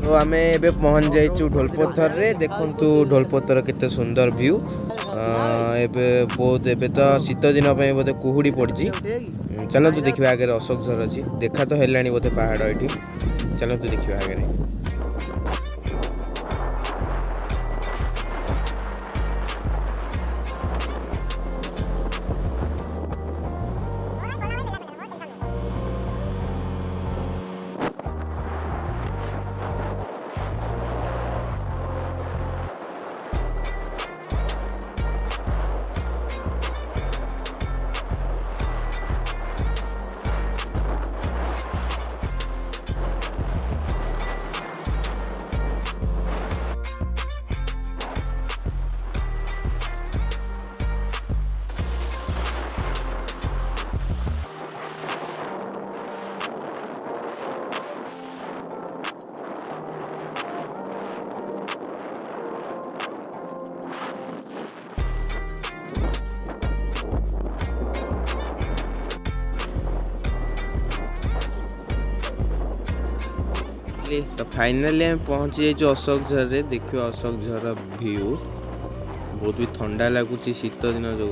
तो आम ए पहुँच जाइए ढोलपथर रे। देखु ढोलपथर केते सुंदर व्यू। एबे बहुत एबे तो शीत दिन बोधे कुहुड़ी पड़ी। चलतु देखा आगे अशोकझर अच्छी देखा तो है बोधे पहाड़ ये। चलतु देखा आगे। तो फाइनली हम पहुँच जाइए अशोकझर रे। देखिए अशोकझर व्यू बहुत भी ठंडा लगुच शीत दिन जो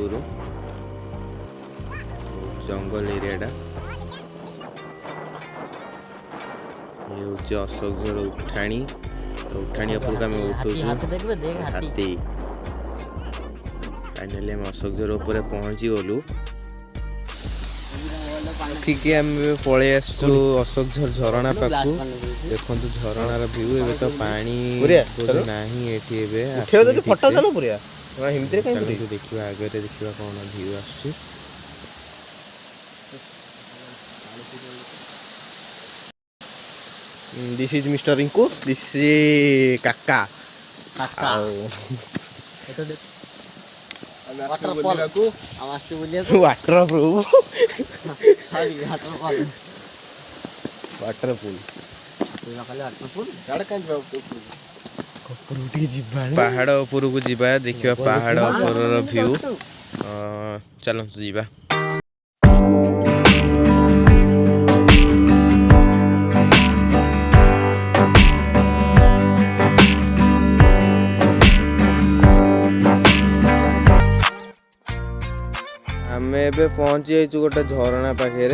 जंगल एरिया ये हूँ अशोकझर उठाणी। तो उठाणी उपरक आम उठू हाथी। फाइनली हम अशोकझर उपर पहुँची गलु। रखिकी आम पलि आसु अशोकझर झरणा पाखु। देखो झरणार व्यू ए तो पानी नहीं देखा आगे देखा कौन व्यू आस। This is mister Rinku. This is Kaka. पहाड़ उपर को जीवा देखा पहाड़ उपर व्यू। चलतु जीवा। आम ए पहुँची जाइए गोटे झरणा पाखे।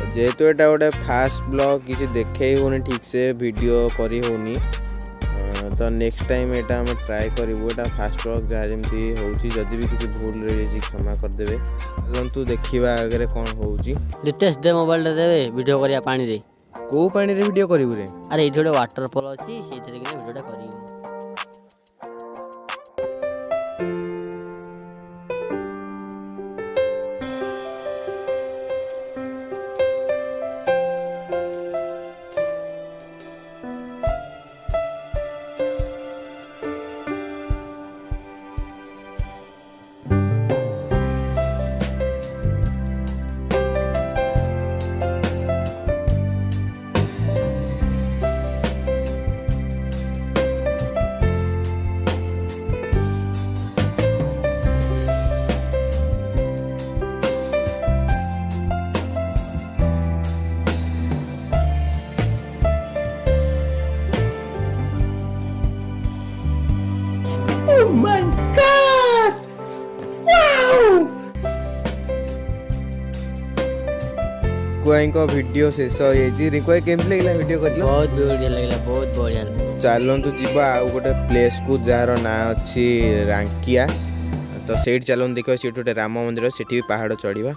जेहेतु एटा गोटे फास्ट ब्लॉग किसी देखे होनी ठीक से वीडियो करी होनी। तो नेक्स्ट टाइम एटा हम ट्राए करूँ। एटा फास्ट ब्लॉग जहाँ जमी होची जदि भी किसी भूल रही क्षमा करदे। चलतु देखा आगे कौन हो। दीप्तेश दे मोबाइल दे वीडियो करिया पानी दे। को पानी रे वीडियो करिवु रे? अरे ये गोटे वाटरफॉल अच्छी से वीडियोटा करी। Oh my God! Wow! Rinku video शेष हो। रिंकू केमती लगे वीडियो कर? बहुत बढ़िया लगे, बहुत बढ़िया लगे। चलतु जीवा आउ गोटे प्लेस को जार ना अच्छी रांकिया। तो सेठ चलतु देखो सीट गोटे राम मंदिर से पहाड़ चढ़ा।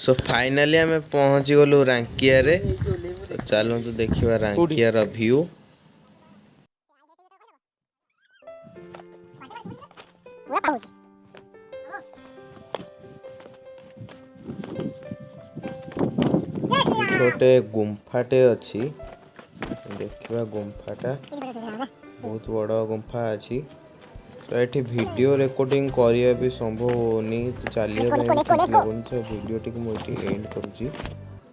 सो फाइनाली आम पहुँची गलु रांकिया रे। तो चलतु देखा रांकियार व्यू। गोटे गुंफाटे अच्छी देखा गुंफाटा बहुत बड़ गुंफा अच्छी। तो ये वीडियो रिकॉर्डिंग करने भी संभव होनी तो चलिए वीडियो टी मुझे एंड करुँची।